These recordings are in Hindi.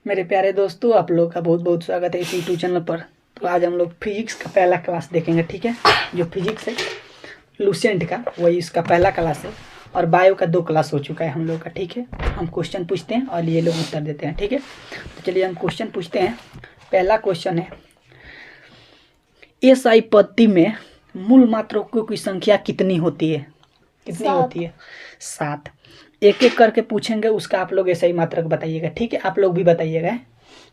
मेरे प्यारे दोस्तों, आप लोग का बहुत बहुत स्वागत है इस यूट्यूब चैनल पर। तो आज हम लोग फिजिक्स का पहला क्लास देखेंगे, ठीक है। जो फिजिक्स है लूसेंट का, वही इसका पहला क्लास है। और बायो का 2 क्लास हो चुका है हम लोग का, ठीक है। हम क्वेश्चन पूछते हैं और ये लोग उत्तर देते हैं, ठीक है। तो चलिए हम क्वेश्चन पूछते हैं। पहला क्वेश्चन है, एसआई पद्धति में मूल मात्रकों की संख्या कितनी होती है? कितनी होती है? 7। एक एक करके पूछेंगे, उसका आप लोग ऐसा ही मात्रक बताइएगा, ठीक है। आप लोग भी बताइएगा,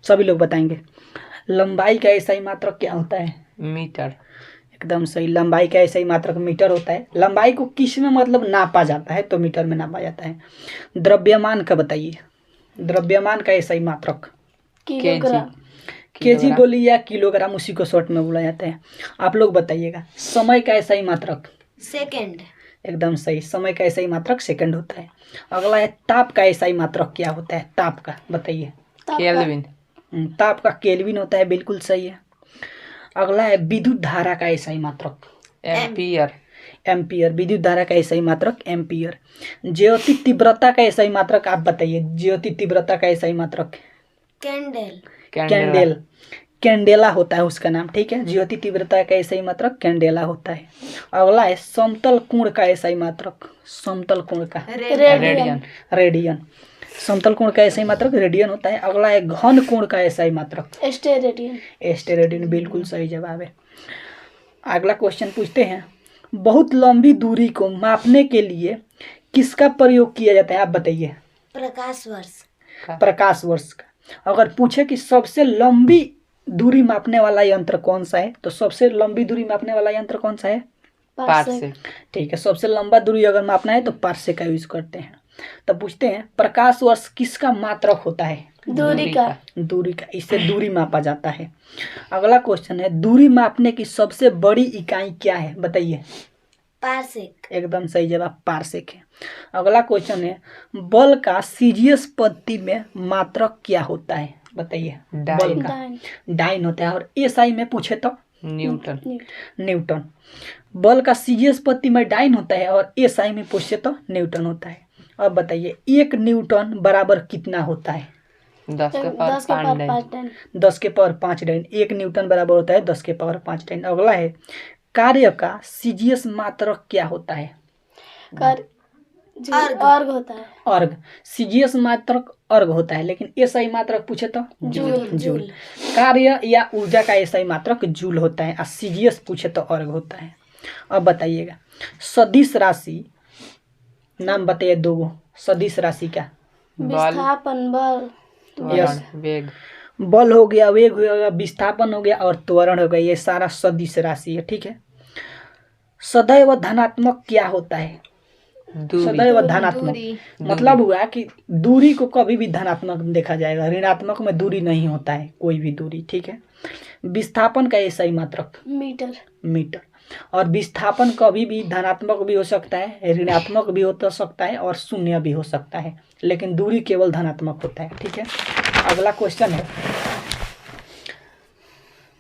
सभी लोग बताएंगे। लंबाई का ऐसा ही मात्रक क्या होता है? मीटर। एकदम सही, लंबाई का ऐसा ही मात्रक मीटर होता है। लंबाई को किस में मतलब नापा जाता है? तो मीटर में नापा जाता है। द्रव्यमान का बताइए, द्रव्यमान का ऐसा ही मात्रक। किलोग्राम। केजी बोली या किलोग्राम, उसी को शॉर्ट में बोला जाता है। आप लोग बताइएगा। समय का ऐसा ही मात्रक? सेकंड। एकदम सही, समय का ऐसा ही मात्रक सेकंड होता है। अगला है, ताप का ऐसा ही मात्रक क्या होता है? ताप का बताइए। केल्विन। ताप का केल्विन होता है, बिल्कुल सही है। अगला है, विद्युत धारा का ऐसा ही मात्रक? एम्पियर। एम्पियर। विद्युत धारा का ऐसा ही मात्रक एम्पियर। ज्योति तीव्रता का ऐसा ही मात्रक आप बताइए। ज्योति तीव्रता का ऐसा ही मात्रक? कैंडल। कैंडेल। कैंडेला होता है उसका नाम, ठीक है। ज्योति तीव्रता का ऐसा ही मात्रक कैंडेला होता है। अगला है, समतल कोण का ऐसा ही मात्रक? समतल कोण का? रेडियन। रेडियन। समतल कोण का ऐसा ही मात्रक रेडियन होता है। अगला है, घन कोण का ऐसा ही मात्रक? स्टेरेडियन। स्टेरेडियन, बिल्कुल सही जवाब है। अगला क्वेश्चन पूछते हैं, बहुत लंबी दूरी को मापने के लिए किसका प्रयोग किया जाता है? आप बताइए। प्रकाश वर्ष। प्रकाश वर्ष का। अगर पूछे कि सबसे लंबी दूरी मापने वाला यंत्र कौन सा है, तो सबसे लंबी दूरी मापने वाला यंत्र कौन सा है? पारसेक। ठीक है, सबसे लंबा दूरी अगर मापना है तो पारसेक का यूज करते हैं। तब पूछते हैं, प्रकाश वर्ष किसका मात्रक होता है? दूरी का। दूरी का, इससे दूरी मापा जाता है। अगला क्वेश्चन है, दूरी मापने की सबसे बड़ी इकाई क्या है? बताइए। पारसेक। एकदम सही जवाब, पारसेक है। अगला क्वेश्चन है, बल का सीजीएस पद्धति में मात्रक क्या होता है? बताइए। बल का डाइन होता है। और एसआई में पूछे तो? न्यूटन। न्यूटन। बल का सीजीएस पद्धति में डाइन होता है और एसआई में पूछे तो न्यूटन होता है। अब बताइए, 1 न्यूटन बराबर कितना होता है? 10 के पावर 5 डाइन। 10 के पावर 5 डाइन। 1 न्यूटन बराबर होता है 10 के पावर 5 डाइन। अगला है, कार्य का सीजीएस मात्रक क्या होता है? अर्ग होता है। अर्ग। सीजीएस मात्रक अर्ग होता है, लेकिन एसआई मात्रक पूछे तो? जूल। कार्य या ऊर्जा का एसआई मात्रक जूल होता है और सीजीएस पूछे तो अर्ग होता है। अब बताइएगा, सदिश राशि नाम बताइए 2 सदिश राशि का। विस्थापन, बल, वेग। बल हो गया, वेग हो गया, विस्थापन हो गया और त्वरण हो गया। ये सारा सदिश राशि है, ठीक है। सदैव धनात्मक क्या होता है? सदैव धनात्मक मतलब हुआ कि दूरी को कभी भी धनात्मक देखा जाएगा, ऋणात्मक में दूरी नहीं होता है कोई भी दूरी, ठीक है। विस्थापन का ऐसा ही मात्रक? मीटर। और विस्थापन कभी भी धनात्मक भी हो सकता है, ऋणात्मक भी हो सकता है और शून्य भी हो सकता है, लेकिन दूरी केवल धनात्मक होता है, ठीक है। अगला क्वेश्चन है,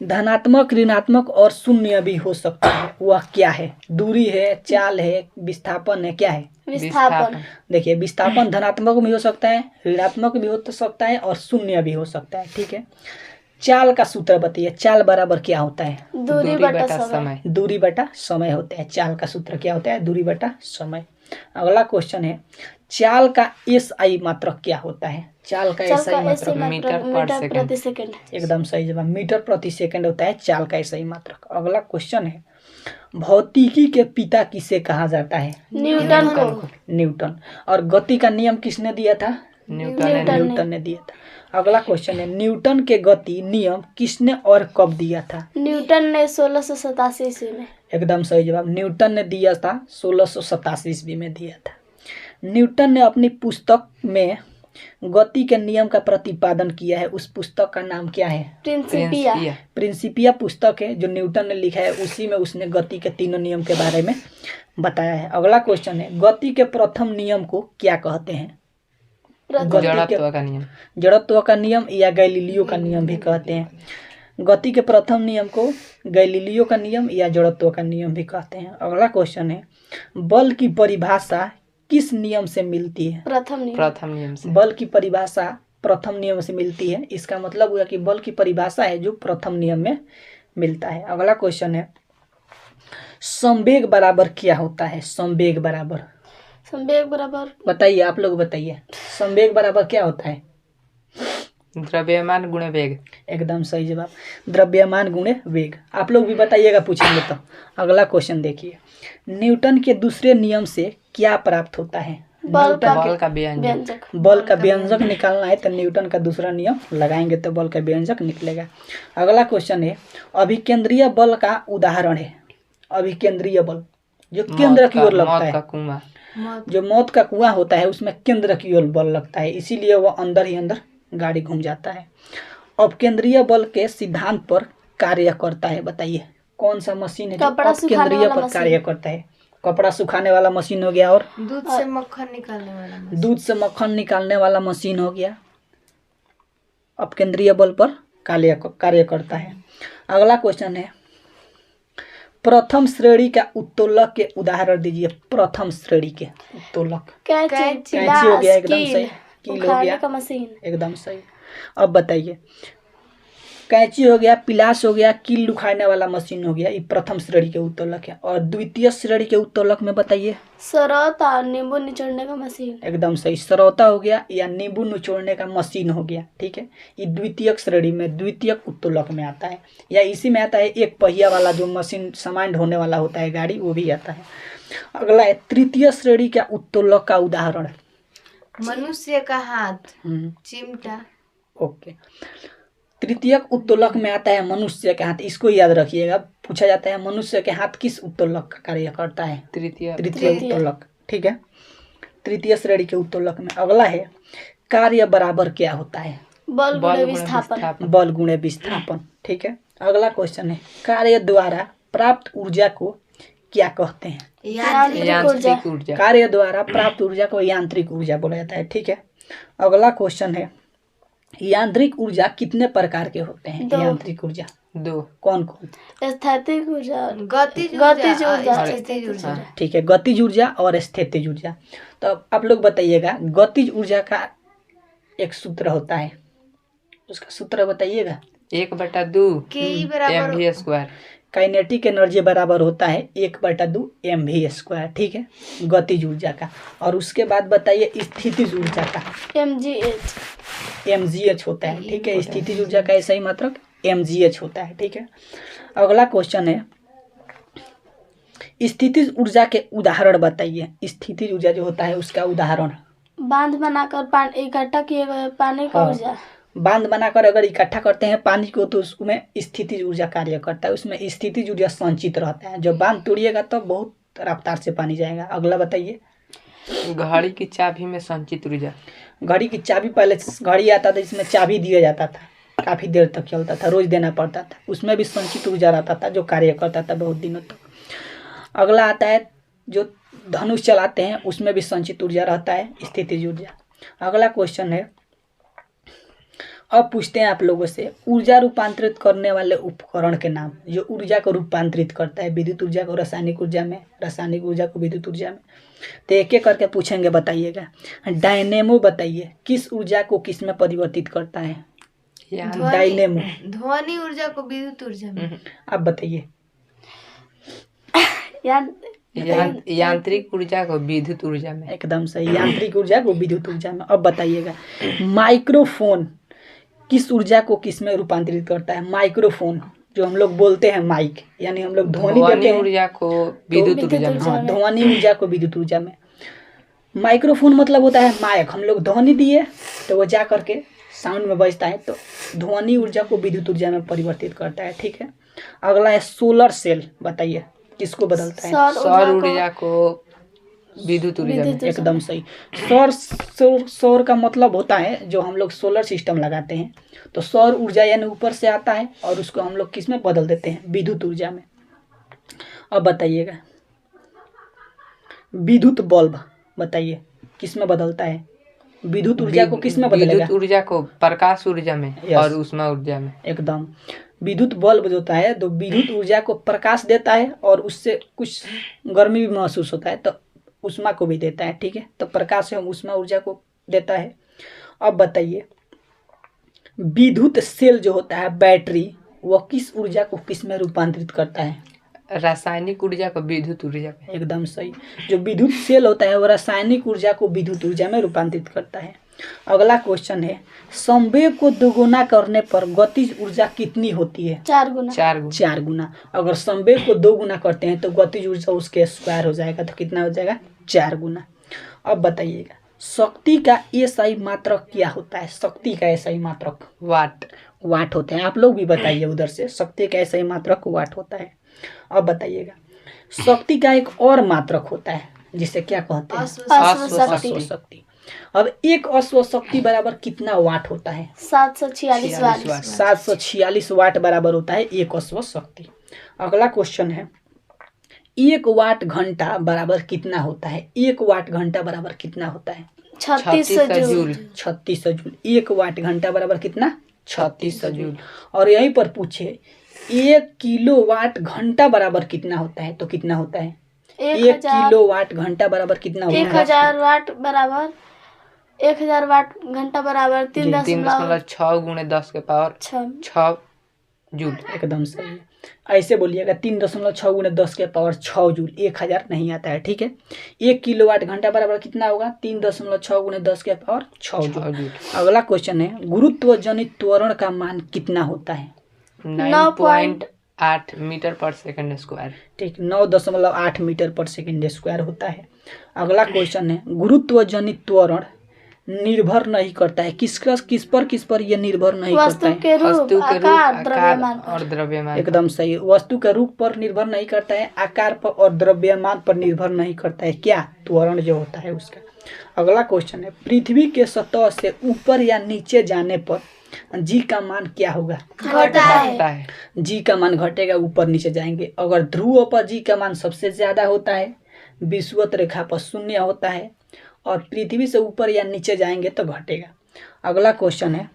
धनात्मक, ऋणात्मक और शून्य भी हो सकता है, वह क्या है? दूरी है, चाल है, विस्थापन है, क्या है? विस्थापन। देखिए, विस्थापन धनात्मक भी हो सकता है, ऋणात्मक भी हो सकता है और शून्य भी हो सकता है, ठीक है। चाल का सूत्र बताइए। चाल बराबर क्या होता है? दूरी बटा समय। दूरी बटा समय होता है। चाल का सूत्र क्या होता है? दूरी बटा समय। अगला क्वेश्चन है, चाल का एसआई मात्रक क्या होता है? चाल का एसआई मात्रक मीटर प्रति सेकंड। एकदम सही जवाब, मीटर प्रति सेकंड होता है चाल का एसआई मात्रक। अगला क्वेश्चन है, भौतिकी के पिता किसे कहा जाता है? न्यूटन। और गति का नियम किसने दिया था? न्यूटन ने दिया था। अगला क्वेश्चन है, न्यूटन के गति नियम किसने और कब दिया था? न्यूटन ने 1687 ईस्वी में। एकदम सही जवाब, न्यूटन ने दिया था 1687 ईस्वी में दिया था। न्यूटन ने अपनी पुस्तक में गति के नियम का प्रतिपादन किया है, उस पुस्तक का नाम क्या है? प्रिंसिपिया पुस्तक है जो न्यूटन ने लिखा है, उसी में उसने गति के 3 नियम के बारे में बताया है। अगला क्वेश्चन है, गति के प्रथम नियम को क्या कहते हैं? जड़त्व का नियम या गैलीलियो का नियम भी कहते हैं। गति के प्रथम नियम को गैलीलियो का नियम या जड़त्व का नियम भी कहते हैं। अगला क्वेश्चन है, बल की परिभाषा किस नियम से मिलती है? प्रथम नियम से। बल की परिभाषा प्रथम नियम से मिलती है। इसका मतलब हुआ कि बल की परिभाषा है जो प्रथम नियम में मिलता है। अगला क्वेश्चन है, संवेग बराबर क्या होता है? संवेग बराबर संवेग बराबर बताइए, आप लोग बताइए, संवेग बराबर क्या होता है? द्रव्यमान गुणे वेग। एकदम सही जवाब, द्रव्यमान गुणे वेग। आप लोग भी बताइएगा पूछेंगे तो। अगला क्वेश्चन देखिए, न्यूटन के दूसरे नियम से क्या प्राप्त होता है? बल का बल का व्यंजक। व्यंजक। बल का व्यंजक निकालना है तो न्यूटन का दूसरा नियम लगाएंगे तो बल का व्यंजक निकलेगा। अगला क्वेश्चन है, अभिकेंद्रीय बल का उदाहरण है। अभिकेंद्रीय बल जो केंद्र की ओर लगता मौत है, का कुआं। जो मौत का कुआं होता है उसमें केंद्र की ओर बल लगता है, इसीलिए वह अंदर ही अंदर गाड़ी घूम जाता है। अपकेंद्रीय बल के सिद्धांत पर कार्य करता है। बताइए कौन सा मशीन है जो कपड़ा सुखाने अपकेंद्रीय वाला पर मशीन। कार्य करता है? कपड़ा सुखाने वाला मशीन हो गया, और दूध से मक्खन निकालने वाला मशीन। दूध से मक्खन निकालने वाला मशीन हो गया, अपकेंद्रीय बल पर कार्य करता है। अगला क्वेश्चन है, प्रथम श्रेणी का उत्तोलक के उदाहरण दीजिए। प्रथम श्रेणी के उत्तोलक, कैंची, कैंची हो गया, एकदम कील, सही, कील हो उखाड़ने गया, का मशीन। एकदम सही। अब बताइए, कैंची हो गया, पिलास हो गया, कील उखाड़ने वाला मशीन हो गया, ये प्रथम श्रेणी के उत्तोलक है। और द्वितीय श्रेणी के उत्तोलक में बताइए। सरौता और नींबू निचोड़ने का मशीन। एकदम सही, सरौता हो गया या नींबू निचोड़ने का मशीन हो गया, ठीक है। ये द्वितीयक श्रेणी में, द्वितीयक उत्तोलक में आता है, या इसी में आता है एक पहिया वाला जो मशीन सामान ढोने वाला होता है गाड़ी, वो भी आता है। अगला है, तृतीय श्रेणी का उत्तोलक का उदाहरण। मनुष्य का हाथ, हम्म, चिमटा। ओके। तृतीयक उत्तोलक में आता है मनुष्य के हाथ, इसको याद रखिएगा, पूछा जाता है मनुष्य के हाथ किस उत्तोलक का कार्य करता है? तृतीय। तृतीय उत्तोलक, ठीक है, तृतीय श्रेणी के उत्तोलक में। अगला है, कार्य बराबर क्या होता है? बल गुणे गुणे विस्थापन। बल गुणे विस्थापन, ठीक है। अगला क्वेश्चन है, कार्य द्वारा प्राप्त ऊर्जा को क्या कहते हैं? यांत्रिक ऊर्जा। यांत्रिक ऊर्जा। कार्य द्वारा प्राप्त ऊर्जा को यांत्रिक ऊर्जा बोला जाता है, ठीक है। अगला क्वेश्चन है, यांत्रिक ऊर्जा कितने प्रकार के होते हैं? दो। यांत्रिक ऊर्जा दो। कौन कौन? स्थैतिक ऊर्जा, गतिज गतिज ऊर्जा, और स्थितिज स्थितिज ऊर्जा। हाँ। ठीक है, गतिज ऊर्जा और स्थितिज ऊर्जा। तो अब आप लोग बताइएगा, गतिज ऊर्जा का एक सूत्र होता है, उसका सूत्र बताइएगा। 1/2 के बराबर mv²। काइनेटिक एनर्जी बराबर होता है 1/2 mv², ठीक है, गतिज ऊर्जा का। और उसके बाद बताइए स्थितिज ऊर्जा का, mgh। mgh होता है, ठीक है। स्थितिज ऊर्जा का ऐसा ही मात्रक mgh होता है, ठीक है। अगला क्वेश्चन है, स्थितिज ऊर्जा के उदाहरण बताइए। स्थितिज ऊर्जा जो होता है उसका उदाहरण। बांध बनाकर पानी इकट्ठा किए गए पानी का हाँ। ऊर्जा। बांध बनाकर अगर इकट्ठा करते हैं पानी को तो उसमें स्थितिज ऊर्जा कार्य करता है, उसमें स्थितिज ऊर्जा संचित रहता है। जब बांध तोड़िएगा तो बहुत रफ्तार से पानी जाएगा। अगला बताइए। घड़ी की चाबी में संचित ऊर्जा। घड़ी की चाबी, पहले घड़ी आता था जिसमें चाबी दिया जाता था, काफ़ी देर तक चलता था, रोज देना पड़ता था, उसमें भी संचित ऊर्जा रहता था जो कार्य करता था बहुत दिनों तक। अगला आता है जो धनुष चलाते हैं, उसमें भी संचित ऊर्जा रहता है, स्थितिज ऊर्जा। अगला क्वेश्चन है, अब पूछते हैं आप लोगों से, ऊर्जा रूपांतरित करने वाले उपकरण के नाम, जो ऊर्जा को रूपांतरित करता है, विद्युत ऊर्जा को रासायनिक ऊर्जा में, रासायनिक ऊर्जा को विद्युत ऊर्जा में। तो एक एक करके पूछेंगे, बताइएगा। डायनेमो बताइए, किस ऊर्जा को किस में परिवर्तित करता है? डायनेमो, ध्वनि ऊर्जा को विद्युत ऊर्जा में। आप बताइए। यांत्रिक ऊर्जा को विद्युत ऊर्जा में। एकदम सही, यांत्रिक ऊर्जा को विद्युत ऊर्जा में। अब बताइएगा, माइक्रोफोन किस ऊर्जा को किस में रूपांतरित करता है? माइक्रोफोन जो हम लोग बोलते हैं माइक, यानी हम लोग ध्वनि देते हैं, ऊर्जा को विद्युत ऊर्जा में। हाँ, ध्वनि ऊर्जा को विद्युत ऊर्जा में। माइक्रोफोन मतलब होता है माइक, हम लोग ध्वनि दिए तो वो जा करके साउंड में बजता है, तो ध्वनि ऊर्जा को विद्युत ऊर्जा में परिवर्तित करता है, ठीक है। अगला है सोलर सेल, बताइए किसको बदलता है? सौर ऊर्जा को विद्युत ऊर्जा में। एकदम सही। सौर का मतलब होता है जो हम लोग सोलर सिस्टम लगाते हैं, तो सौर ऊर्जा यानी ऊपर से आता है और उसको हम लोग किस में बदल देते हैं? विद्युत ऊर्जा में। अब बताइएगा, विद्युत बल्ब बताइए किस में बदलता है? विद्युत ऊर्जा को किस में बदलेगा? विद्युत ऊर्जा को प्रकाश ऊर्जा में Yes. और ऊष्मा ऊर्जा में। एकदम। विद्युत बल्ब जो होता है तो विद्युत ऊर्जा को प्रकाश देता है और उससे कुछ गर्मी भी महसूस होता है, तो ऊष्मा को भी देता है, ठीक है। तो प्रकाश से हम ऊष्मा ऊर्जा को देता है। अब बताइए, विद्युत सेल जो होता है बैटरी, वह किस ऊर्जा को किस में रूपांतरित करता है? रासायनिक ऊर्जा को विद्युत ऊर्जा में। एकदम सही। जो विद्युत सेल होता है वह रासायनिक ऊर्जा को विद्युत ऊर्जा में रूपांतरित करता है। अगला क्वेश्चन है, संवेग को दोगुना करने पर गतिज ऊर्जा कितनी होती है? 4 गुना। 4 गुना। अगर संवेग को 2 गुना करते हैं तो गतिज ऊर्जा उसके स्क्वायर हो जाएगा, तो कितना हो जाएगा? 4 गुना। अब बताइएगा, शक्ति का एसआई मात्रक क्या होता है? शक्ति का एसआई मात्रक वाट। वाट होते हैं। आप लोग भी बताइए उधर से, शक्ति का एसआई मात्रक वाट होता है। अब बताइएगा, शक्ति का एक और मात्रक होता है जिसे क्या कहते हैं? अश्व शक्ति। अब एक अश्व शक्ति बराबर कितना वाट होता है? 746 वाट। 746 वाट बराबर होता है एक अश्व शक्ति। अगला क्वेश्चन है, 1 वाट घंटा बराबर कितना होता है? 1 वाट घंटा बराबर कितना होता है? 36 जूल। 36 जूल। 1 वाट घंटा बराबर कितना? 36 जूल। जूल। और यहीं पर पूछे 1 किलोवाट घंटा बराबर कितना होता है? तो कितना होता है? 1 किलोवाट घंटा बराबर कितना होता है? 1000 वाट बराबर 1000 वाट घंटा बराबर 3.6 गुणे 10 के पावर 6 जूल। एकदम सही है। ऐसे बोलिएगा 3.6 गुणे 10 के पावर 6 जूल। 1000 नहीं आता है, ठीक है। 1 किलोवाट घंटा बराबर कितना होगा? 3.6 गुणे 10 के पावर 6 जूल। अगला क्वेश्चन है, गुरुत्व जनित त्वरण का मान कितना होता है? 9.8 मीटर पर सेकंड स्क्वायर। ठीक, 9.8 मीटर पर सेकंड स्क्वायर होता है। अगला क्वेश्चन है, गुरुत्व जनित त्वरण निर्भर नहीं करता है किस पर यह निर्भर नहीं करता वस्तु है? के रूप, वस्तु के रूप, आकार, द्रव्यमान आकार और द्रव्यमान। एकदम सही। वस्तु के रूप पर निर्भर नहीं करता है, आकार पर और द्रव्यमान पर निर्भर नहीं करता है। क्या? त्वरण जो होता है उसका। अगला क्वेश्चन है, पृथ्वी के सतह से ऊपर या नीचे जाने पर जी का मान क्या होगा? घटता है। जी का मान घटेगा, ऊपर नीचे जाएंगे। अगर ध्रुव पर जी का मान सबसे ज्यादा होता है, विषुवत रेखा पर 0 होता है, और पृथ्वी से ऊपर या नीचे जाएंगे तो घटेगा। अगला क्वेश्चन है,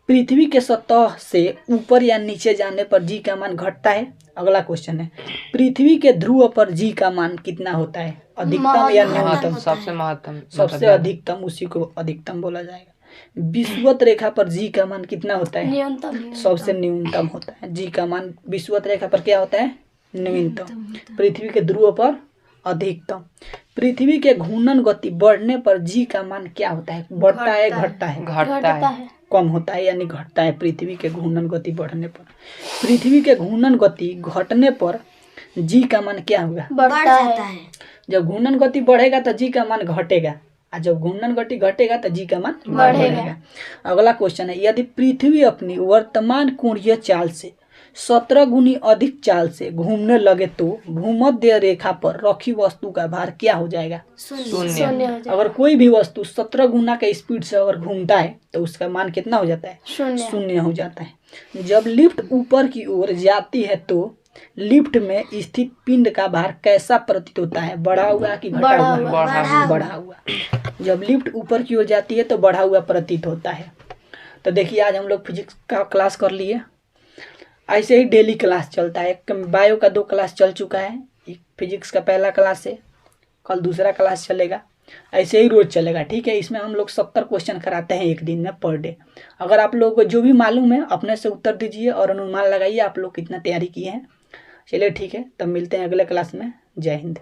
पृथ्वी के सतह से ऊपर या नीचे जाने पर जी का मान घटता है। अगला क्वेश्चन है, पृथ्वी के ध्रुव पर जी का मान कितना होता है? अधिकतम या न्यूनतम? सबसे महत्तम, सबसे अधिकतम, उसी को अधिकतम बोला जाएगा। विषुवत रेखा पर जी का मान कितना होता है? न्यूनतम। सबसे न्यूनतम होता है। जी का मान विषुवत रेखा पर क्या होता है? न्यूनतम। पृथ्वी के ध्रुव पर अधिकतम। पृथ्वी के घूर्णन गति बढ़ने पर जी का मान क्या होता है? बढ़ता है, घटता है? घटता है। कम होता है, यानी घटता है। पृथ्वी के घूर्णन गति बढ़ने पर। पृथ्वी के घूर्णन गति घटने पर जी का मान क्या होगा? बढ़ता है। जब घूर्णन गति बढ़ेगा तो जी का मान घटेगा, और जब घूर्णन गति घटेगा तो जी का मान बढ़ेगा। अगला क्वेश्चन है, यदि पृथ्वी अपनी वर्तमान कोणीय चाल से 17 गुनी अधिक चाल से घूमने लगे तो भूमध्य रेखा पर रखी वस्तु का भार क्या हो जाएगा? शून्य। अगर कोई भी वस्तु 17 गुना के स्पीड से अगर घूमता है तो उसका मान कितना हो जाता है? 0 हो जाता है। जब लिफ्ट ऊपर की ओर जाती है तो लिफ्ट में स्थित पिंड का भार कैसा प्रतीत होता है? बढ़ा हुआ कि घटा हुआ? बढ़ा हुआ। जब लिफ्ट ऊपर की ओर जाती है तो बढ़ा हुआ प्रतीत होता है। तो देखिए, आज हम लोग फिजिक्स का क्लास कर लिए। ऐसे ही डेली क्लास चलता है। बायो का 2 क्लास चल चुका है, एक फिजिक्स का पहला क्लास है, कल दूसरा क्लास चलेगा। ऐसे ही रोज चलेगा, ठीक है। इसमें हम लोग 70 क्वेश्चन कराते हैं एक दिन में, पर डे। अगर आप लोगों को जो भी मालूम है अपने से उत्तर दीजिए और अनुमान लगाइए आप लोग कितना तैयारी किए हैं। चलिए ठीक है, तब मिलते हैं अगले क्लास में। जय हिंद।